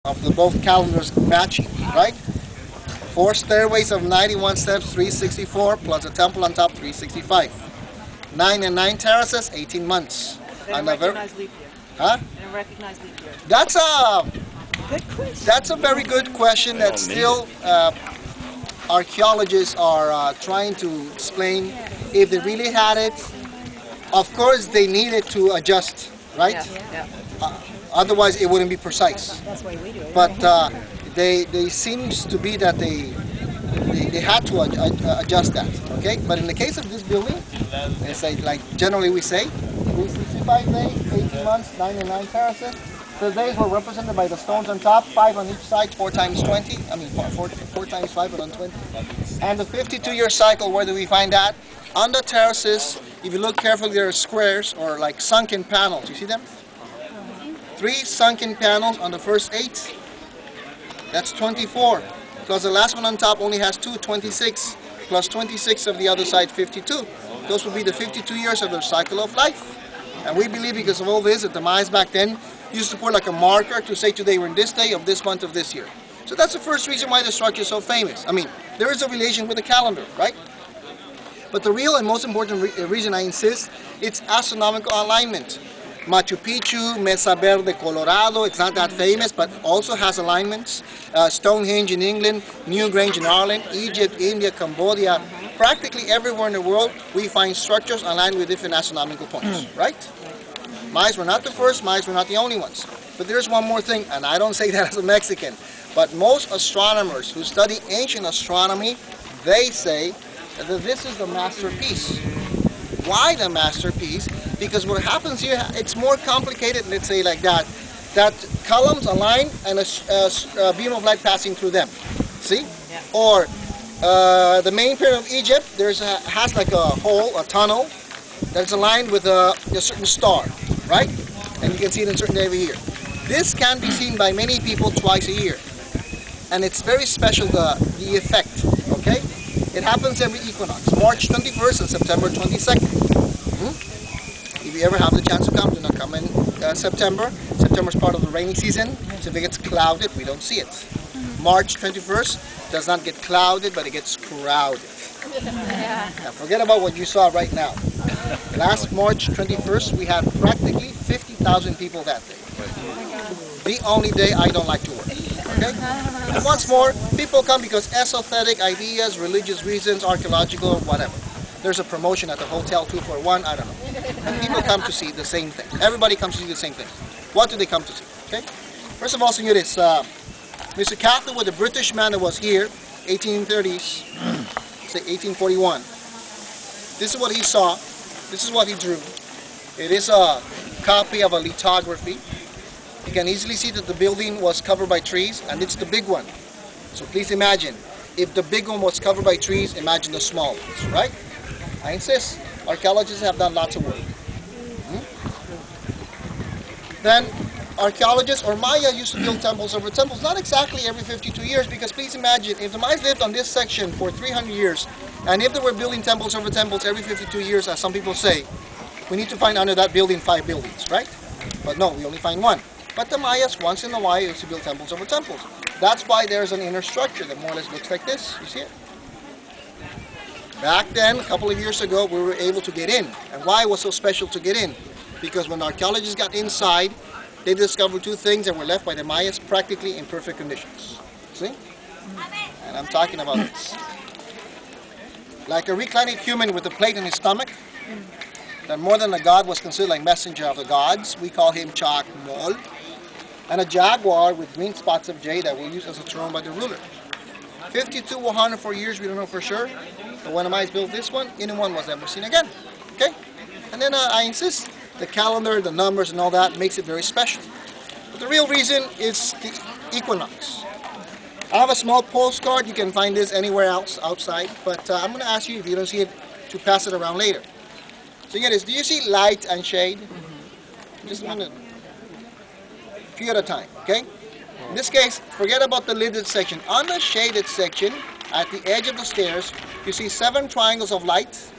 of the both calendars matching, right? 4 stairways of 91 steps, 364, plus a temple on top, 365. 9 and 9 terraces, 18 months. They don't recognize leap year. Huh? They don't recognize leap year. That's a Good question. That's a very good question that still archaeologists are trying to explain if they really had it. Of course, they needed to adjust, right? Yeah. Otherwise, it wouldn't be precise. That's why we do it. But they seems to be that they had to adjust that. Okay, but in the case of this building, it's like generally we say 365 days, 18 months, 9 and 9 terraces. The days were represented by the stones on top, 5 on each side, 4 times 20. I mean, 4 times 5, but on 20. And the 52-year cycle, where do we find that? On the terraces, if you look carefully, there are squares or like sunken panels. You see them? 3 sunken panels on the first 8. That's 24. Plus the last one on top only has 2, 26. Plus 26 of the other side, 52. Those would be the 52 years of their cycle of life. And we believe because of all this that the Mayas back then used to put like a marker to say today we're in this day of this month of this year. So that's the first reason why the structure is so famous. I mean, there is a relation with the calendar, right? But the real and most important reason I insist, it's astronomical alignment. Machu Picchu, Mesa Verde, Colorado, it's not that famous, but also has alignments. Stonehenge in England, Newgrange in Ireland, Egypt, India, Cambodia, practically everywhere in the world, we find structures aligned with different astronomical points, right? Mayas were not the first, Mayas were not the only ones. But there's one more thing, and I don't say that as a Mexican, but most astronomers who study ancient astronomy, they say that this is the masterpiece. Why the masterpiece? Because what happens here, it's more complicated, let's say like that. That columns align and a beam of light passing through them. See? Yeah. Or the main pyramid of Egypt, has like a hole, a tunnel, that's aligned with a certain star, right? And you can see it in a certain day of the year. This can be seen by many people twice a year. And it's very special, the effect, okay? It happens every equinox, March 21st and September 22nd. If you ever have the chance to come, do not come in September. September is part of the rainy season, so if it gets clouded, we don't see it. March 21st does not get clouded, but it gets crowded. Now forget about what you saw right now. Last March 21st, we had practically 50,000 people that day. The only day I don't like to work. Okay? And once more, people come because esoteric ideas, religious reasons, archaeological, whatever. There's a promotion at the hotel 2 for 1, I don't know. And people come to see the same thing. Everybody comes to see the same thing. What do they come to see? Okay? First of all, señores, Mr. Catholic was a British man that was here, 1830s, say 1841. This is what he saw. This is what he drew. It is a copy of a lithography. You can easily see that the building was covered by trees, and it's the big one. So please imagine, if the big one was covered by trees, imagine the small ones, right? I insist, archaeologists have done lots of work. Then, archaeologists or Maya used to build temples over temples, not exactly every 52 years, because please imagine, if the Mayas lived on this section for 300 years, and if they were building temples over temples every 52 years, as some people say, we need to find under that building 5 buildings, right? But no, we only find 1. But the Mayas, once in a while, used to build temples over temples. That's why there's an inner structure that more or less looks like this. You see it? Back then, a couple of years ago, we were able to get in. And why it was so special to get in? Because when archaeologists got inside, they discovered 2 things that were left by the Mayas practically in perfect conditions. See? And I'm talking about this. Like a reclining human with a plate in his stomach, that more than a god was considered like messenger of the gods. We call him Chakmol. And a jaguar with green spots of jade that were used as a throne by the ruler. 52 to 104 years, we don't know for sure. But when the Mayas built this one, anyone was never seen again. Okay? And then I insist, the calendar, the numbers and all that makes it very special. But the real reason is the equinox. I have a small postcard, you can find this anywhere else outside, but I'm going to ask you, if you don't see it, to pass it around later. So get this, do you see light and shade? Just a minute. A few at a time, okay? In this case, forget about the lidded section. On the shaded section, at the edge of the stairs, you see 7 triangles of light,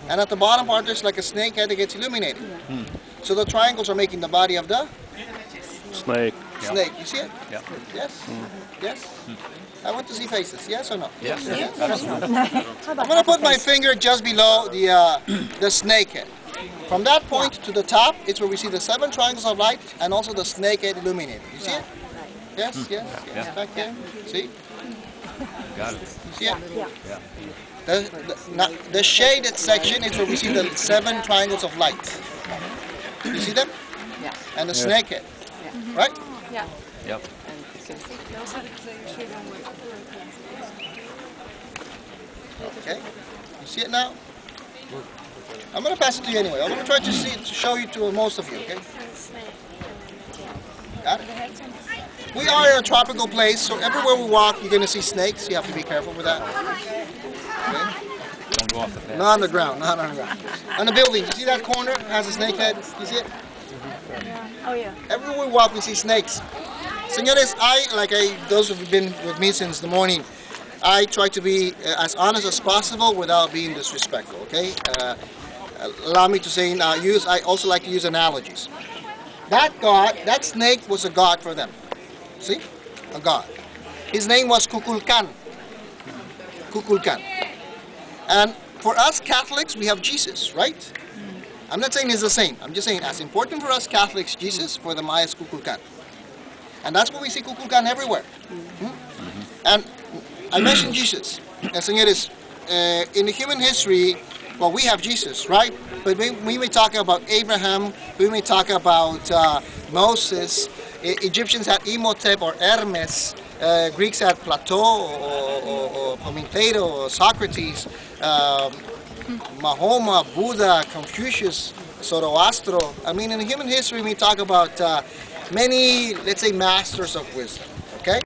and at the bottom part there's like a snake head that gets illuminated. So the triangles are making the body of the snake. Snake, you see it? Yeah. Yes? Yes? I want to see faces, yes or no? Yes. I'm going to put my finger just below the snake head. From that point to the top, it's where we see the 7 triangles of light and also the snake head illuminated. You see it? Yes, yes, yes. Yeah. Back there. See? Got it. You see it? Yeah. The shaded section is where we see the 7 triangles of light. You see them? Yeah. And the snake head. Yeah. Right? Yeah. Yep. Okay. You see it now? I'm going to pass it to you anyway. I'm going to try to show you to most of you, okay? Got it? We are in a tropical place, so everywhere we walk, you're going to see snakes. You have to be careful with that. Okay? Don't go off the path. Not on the ground, not on the ground. On the building, you see that corner? It has a snake head. You see it? Oh yeah. Everywhere we walk, we see snakes. Señores, those who've been with me since the morning, I try to be as honest as possible without being disrespectful, okay? Allow me to say, I also like to use analogies. That snake was a god for them. See? A god. His name was Kukulkan. Kukulkan. And for us Catholics, we have Jesus, right? I'm not saying it's the same. I'm just saying as important for us Catholics, Jesus, for the Mayas, Kukulkan. And that's why we see Kukulkan everywhere. And I mentioned Jesus. And señores, in the human history, well, we have Jesus, right? But we may talk about Abraham, we may talk about Moses, Egyptians had Imhotep or Hermes, Greeks had Plato or Plato or Socrates, Mahoma, Buddha, Confucius, Zoroaster. I mean, in human history, we talk about many, let's say, masters of wisdom. Okay?